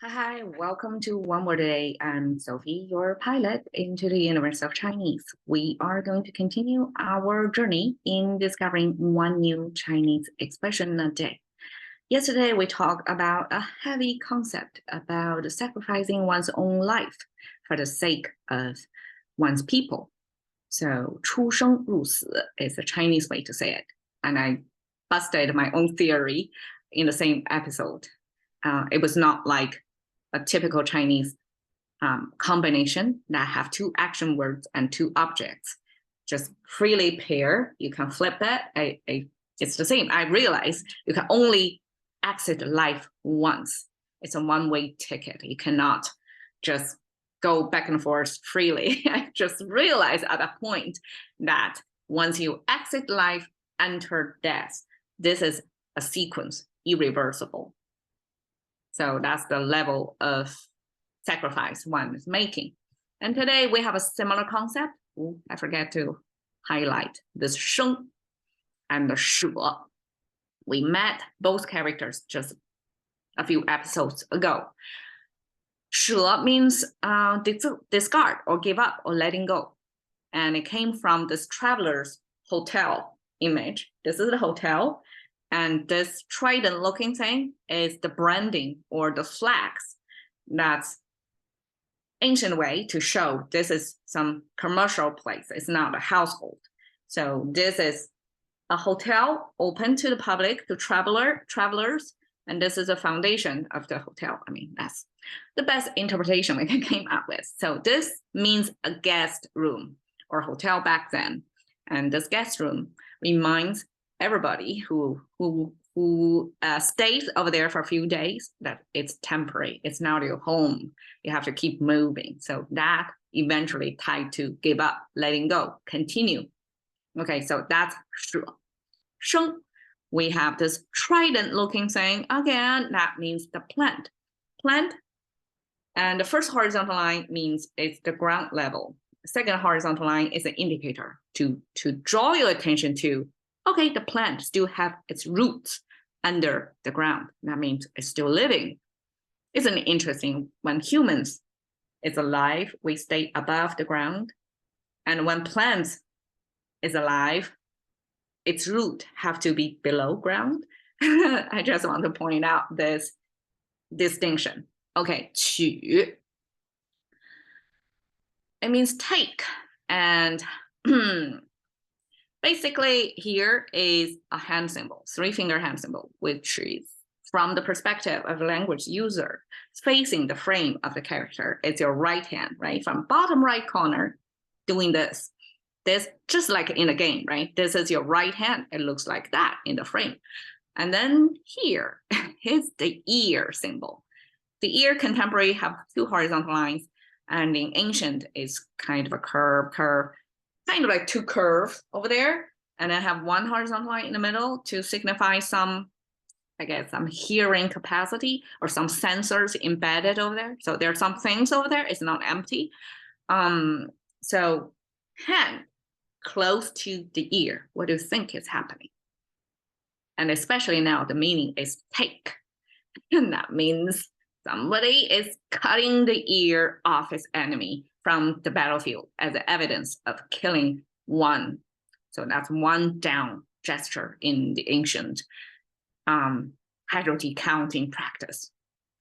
Hi, welcome to One More Day. I'm Sophie, your pilot into the universe of Chinese. We are going to continue our journey in discovering one new Chinese expression a day. Yesterday, we talked about a heavy concept about sacrificing one's own life for the sake of one's people. So, 出生入死 is the Chinese way to say it. And I busted my own theory in the same episode. It was not like a typical Chinese combination that have two action words and two objects. Just freely pair, you can flip that. It's the same. I realize you can only exit life once. It's a one-way ticket. You cannot just go back and forth freely. I just realized at a point that once you exit life, enter death, this is a sequence, irreversible. So that's the level of sacrifice one is making. And today we have a similar concept. Ooh, I forget to highlight this 生 and the 舍. We met both characters just a few episodes ago. 舍 means discard or give up or letting go. And it came from this traveler's hotel image. This is the hotel. And this trident looking thing is the branding or the flags. That's ancient way to show this is some commercial place. It's not a household. So this is a hotel open to the public, to travelers. And this is a foundation of the hotel. I mean, that's the best interpretation we can came up with. So this means a guest room or hotel back then. And this guest room reminds everybody who stays over there for a few days that it's temporary. It's not your home. You have to keep moving. So that eventually tied to give up, letting go, continue. Okay, so that's 舍. 生, we have this trident looking thing. Again, that means the plant. Plant. And the first horizontal line means it's the ground level. The second horizontal line is an indicator to draw your attention to, okay, the plant still have its roots under the ground. That means it's still living. Isn't it interesting? When humans is alive, we stay above the ground. And when plants is alive, its root have to be below ground. I just want to point out this distinction. Okay, 取. It means take. And basically, here is a hand symbol, three-finger hand symbol, which is from the perspective of the language user, facing the frame of the character. It's your right hand, right? From bottom right corner, doing this. This, just like in a game, right? This is your right hand. It looks like that in the frame. And then here is the ear symbol. The ear contemporary have two horizontal lines, and in ancient is kind of a curve, kind of like two curves over there, and then have one horizontal line in the middle to signify some, I guess, some hearing capacity or some sensors embedded over there. So there are some things over there. It's not empty. So hand close to the ear. What do you think is happening? And especially now, the meaning is take. And that means somebody is cutting the ear off his enemy from the battlefield as evidence of killing one. So that's one down gesture in the ancient casualty counting practice.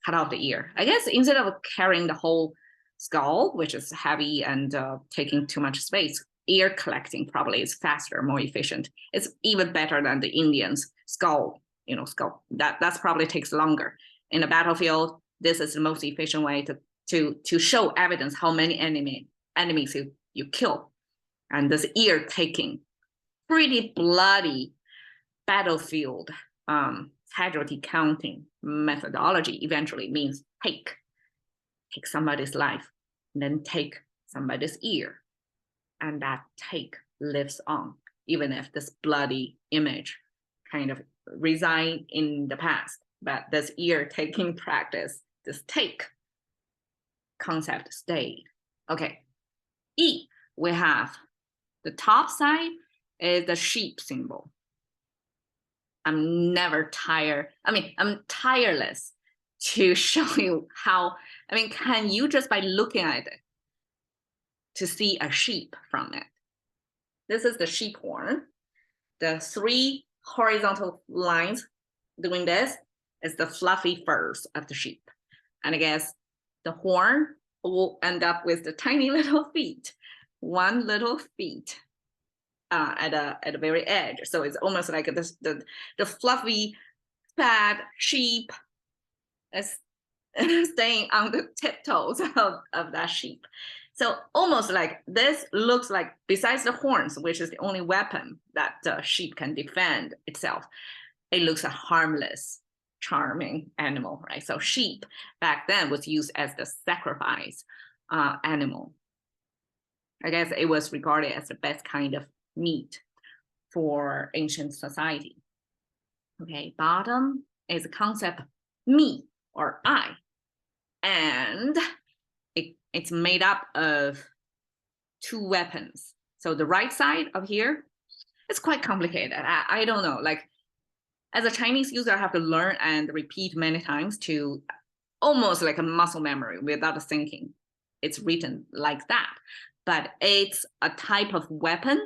Cut off the ear. I guess instead of carrying the whole skull, which is heavy and taking too much space, ear collecting probably is faster, more efficient. It's even better than the Indians' skull, skull. That's probably takes longer. In a battlefield, this is the most efficient way to show evidence how many enemies you kill. And this ear taking, pretty bloody battlefield casualty counting methodology eventually means take somebody's life, and then take somebody's ear. And that take lives on, even if this bloody image kind of resigned in the past. But this ear taking practice, this take concept stayed. Okay, E, we have the top side is the sheep symbol. I'm never tired. I mean, I'm tireless to show you how, I mean, can you just by looking at it to see a sheep from it? This is the sheep horn. The 3 horizontal lines doing this is the fluffy furs of the sheep. And I guess the horn will end up with the tiny little feet, 1 little feet at the very edge. So it's almost like the fluffy, fat sheep is staying on the tiptoes of that sheep. So almost like this looks like, besides the horns, which is the only weapon that the sheep can defend itself, it looks a harmless, charming animal, right? So sheep back then was used as the sacrifice animal. I guess it was regarded as the best kind of meat for ancient society. Okay, bottom is the concept me or I. And it's made up of 2 weapons. So the right side of here, it's quite complicated. I don't know, like as a Chinese user, I have to learn and repeat many times to almost like a muscle memory without thinking. It's written like that, but it's a type of weapon.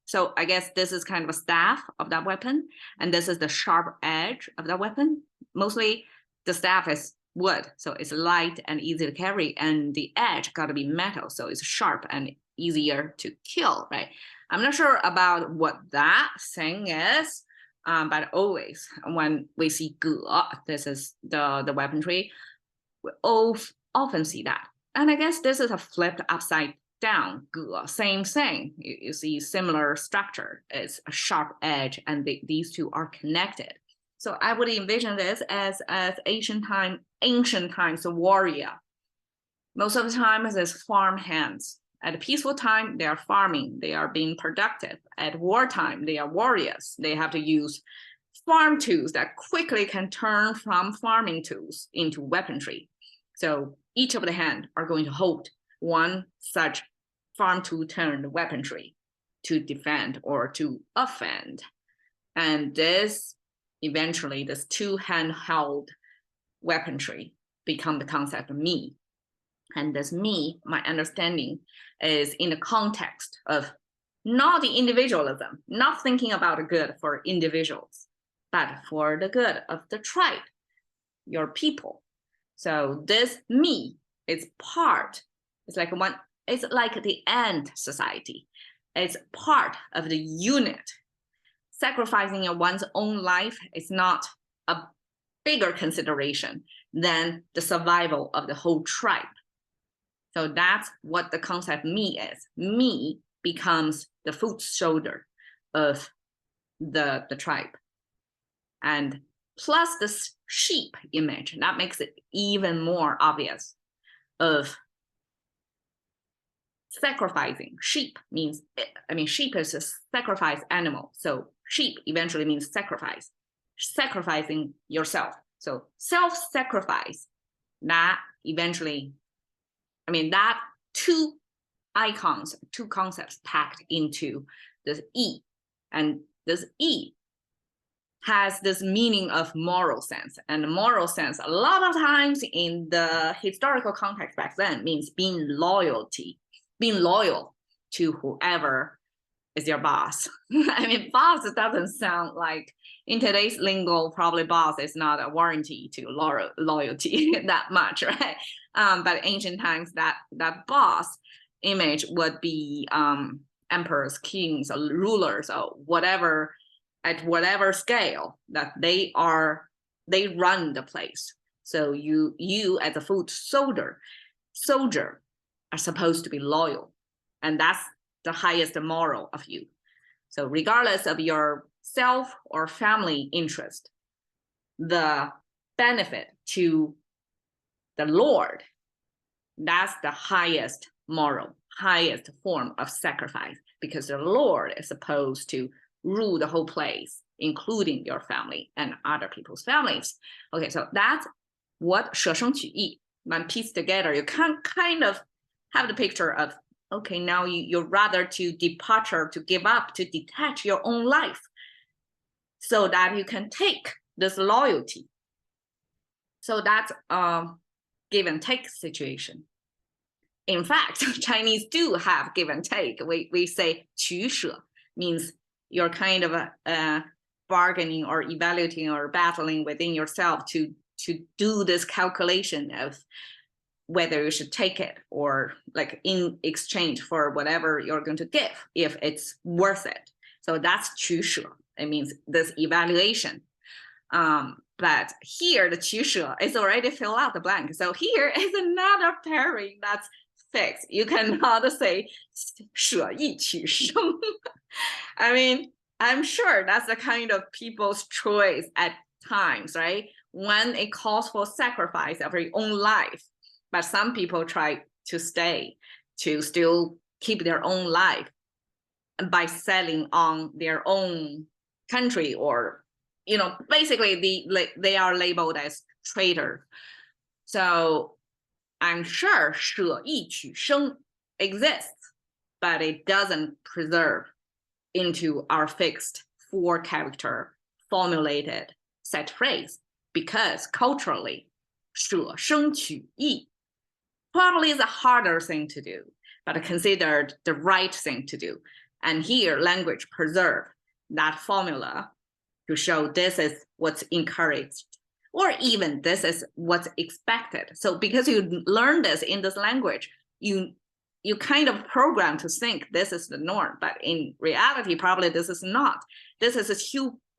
So I guess this is kind of a staff of that weapon, and this is the sharp edge of that weapon. Mostly the staff is wood, so it's light and easy to carry, and the edge got to be metal, so it's sharp and easier to kill, right? I'm not sure about what that thing is, but always when we see 戈, this is the weaponry, we often see that. And I guess this is a flipped upside down 戈, same thing. You see similar structure. It's a sharp edge, and these 2 are connected. So I would envision this as ancient times warrior. Most of the time, it's farm hands. At a peaceful time, they are farming. They are being productive. At wartime, they are warriors. They have to use farm tools that quickly can turn from farming tools into weaponry. So each of the hand are going to hold 1 such farm tool turned weaponry to defend or to offend. And this eventually, this 2 handheld weaponry become the concept of me. And this me, my understanding, is in the context of not the individualism, not thinking about the good for individuals, but for the good of the tribe, your people. So this me is part, it's like the ant society. It's part of the unit. Sacrificing one's own life is not a bigger consideration than the survival of the whole tribe. So that's what the concept me is. Me becomes the foot shoulder of the tribe. And plus this sheep image, that makes it even more obvious of sacrificing. Sheep means, sheep is a sacrifice animal. So sheep eventually means sacrifice, sacrificing yourself. So self-sacrifice, that eventually, that 2 icons, 2 concepts packed into this E. And this E has this meaning of moral sense. And the moral sense, a lot of times in the historical context back then, means being loyal to whoever is your boss. Boss doesn't sound like, in today's lingo, probably boss is not a warranty to loyalty that much, right? But ancient times, that boss image would be emperors, kings, or rulers, or whatever, at whatever scale that they run the place. So you as a foot soldier are supposed to be loyal, and that's the highest moral of you. So regardless of your self or family interest, the benefit to the Lord, that's the highest moral, highest form of sacrifice, because the Lord is supposed to rule the whole place, including your family and other people's families. Okay, so that's what 舍身取义, when pieced together, you can kind of have the picture of, okay, now you're rather to departure, to give up, to detach your own life so that you can take this loyalty. So that's a give and take situation. In fact, Chinese do have give and take. We say 取舍 means you're kind of bargaining or evaluating or battling within yourself to do this calculation of whether you should take it or like in exchange for whatever you're going to give, if it's worth it. So that's 取舍. It means this evaluation. But here the 取舍 is already fill out the blank. So here is another pairing that's fixed. You cannot say 舍义取生. I mean, I'm sure that's the kind of people's choice at times, right? When it calls for sacrifice of your own life, but some people try to stay, to still keep their own life by selling on their own country, or, you know, basically they are labeled as traitor. So I'm sure 舍义取生 exists, but it doesn't preserve into our fixed 4-character formulated set phrase, because culturally 舍身取义 probably is a harder thing to do, but considered the right thing to do. And here language preserve that formula to show this is what's encouraged, or even this is what's expected. So because you learn this in this language, you kind of program to think this is the norm, but in reality, probably this is not. This is a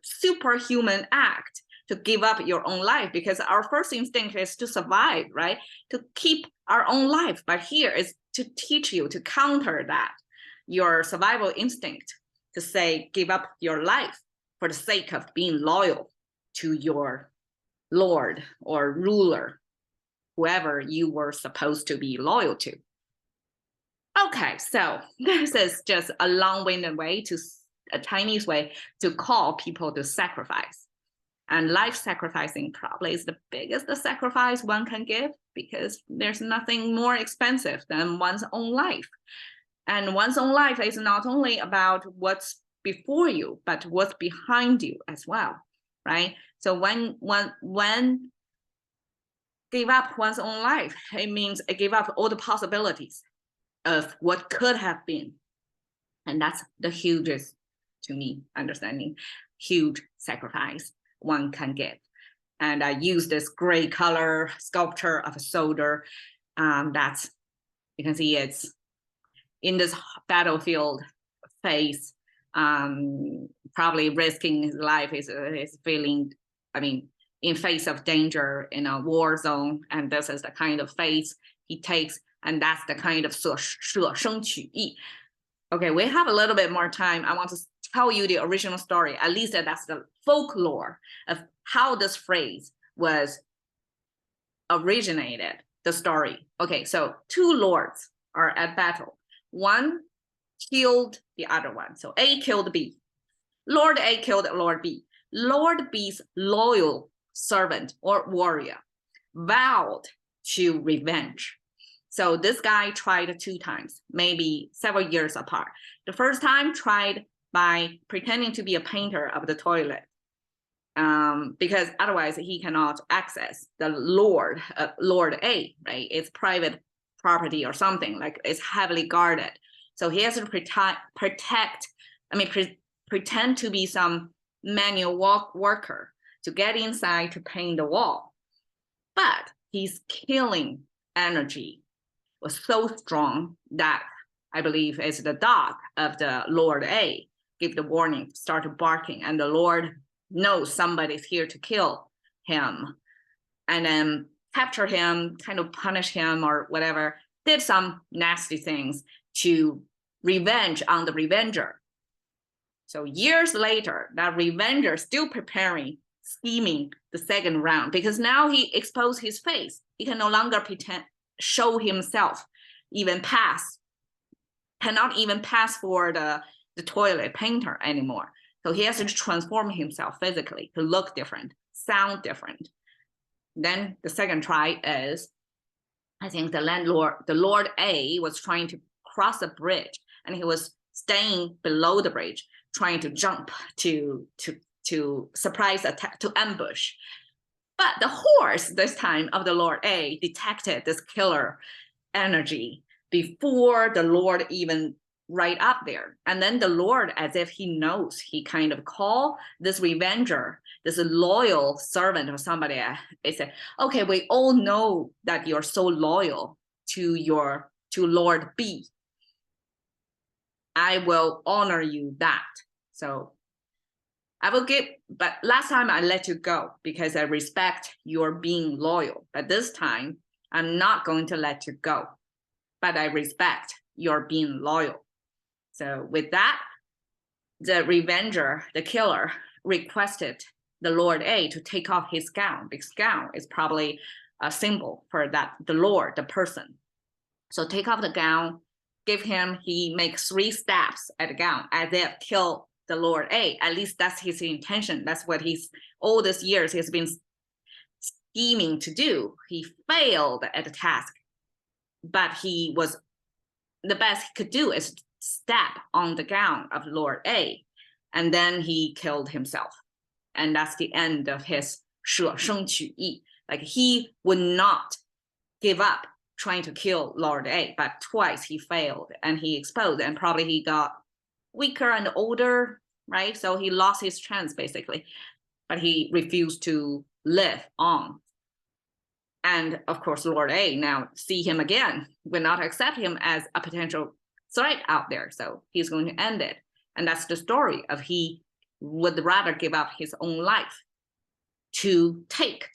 superhuman act to give up your own life, because our first instinct is to survive, right? To keep our own life. But here is to teach you to counter that, your survival instinct, to say, give up your life for the sake of being loyal to your Lord or ruler, whoever you were supposed to be loyal to. Okay, so this is just a long-winded way a Chinese way to call people to sacrifice. And life sacrificing probably is the biggest sacrifice one can give, because there's nothing more expensive than one's own life. And one's own life is not only about what's before you, but what's behind you as well, right? So when one give up one's own life, it means it give up all the possibilities of what could have been. And that's the hugest, to me, understanding, huge sacrifice one can give. And I use this gray color sculpture of a soldier. That's, you can see it's in this battlefield phase, probably risking his life, is feeling, I mean, in face of danger in a war zone. And this is the kind of phase he takes. And that's the kind of 舍身取义. Okay, we have a little bit more time. I want to tell you the original story. At least that's the folklore of how this phrase was originated, the story. Okay, so 2 lords are at battle. One killed the other one. So A killed B. Lord A killed Lord B. Lord B's loyal servant or warrior vowed to revenge. So this guy tried 2 times, maybe several years apart. The first time tried by pretending to be a painter of the toilet, because otherwise he cannot access the Lord A, right? It's private property or something, like it's heavily guarded. So he has to pretend to be some manual worker to get inside to paint the wall. But his killing energy was so strong that I believe it's the dog of the Lord A gave the warning, started barking, and the Lord knows somebody's here to kill him, and then capture him, kind of punish him or whatever, did some nasty things to revenge on the revenger. So years later, that revenger still preparing, scheming the second round, because now he exposed his face. He can no longer show himself, cannot even pass for the toilet painter anymore. So he has to transform himself physically to look different, sound different. Then the second try is, I think the Lord A was trying to cross a bridge, and he was staying below the bridge, trying to jump to surprise attack, to ambush. But the horse this time of the Lord A detected this killer energy before the Lord even right up there. And then the Lord, as if he knows, he kind of call this revenger, this loyal servant or somebody. They said, okay, we all know that you're so loyal to Lord B. I will honor you that. So I will give, but last time I let you go because I respect your being loyal. But this time I'm not going to let you go, but I respect your being loyal. So with that, the revenger, the killer, requested the Lord A to take off his gown, because gown is probably a symbol for that, the Lord, the person. So take off the gown, give him, he makes 3 stabs at the gown as if kill the Lord A. At least that's his intention. That's what he's, all these years he's been scheming to do. He failed at the task, but he was, the best he could do is stab on the gown of Lord A, and then he killed himself. And that's the end of his 舍身取义. Like he would not give up trying to kill Lord A, but twice he failed and he exposed, and probably he got weaker and older, right? So he lost his chance basically, but he refused to live on. And of course, Lord A now see him again, will not accept him as a potential threat out there. So he's going to end it. And that's the story of he would rather give up his own life to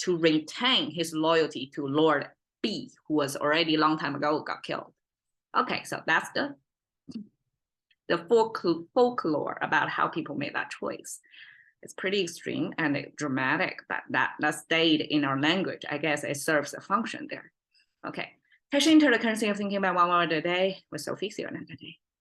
retain his loyalty to Lord B, who was already a long time ago got killed. Okay, so that's the folklore about how people made that choice. It's pretty extreme and dramatic, but that stayed in our language. I guess it serves a function there. Okay, Passion into the currency of thinking about one word a day with Sophie. See you another day.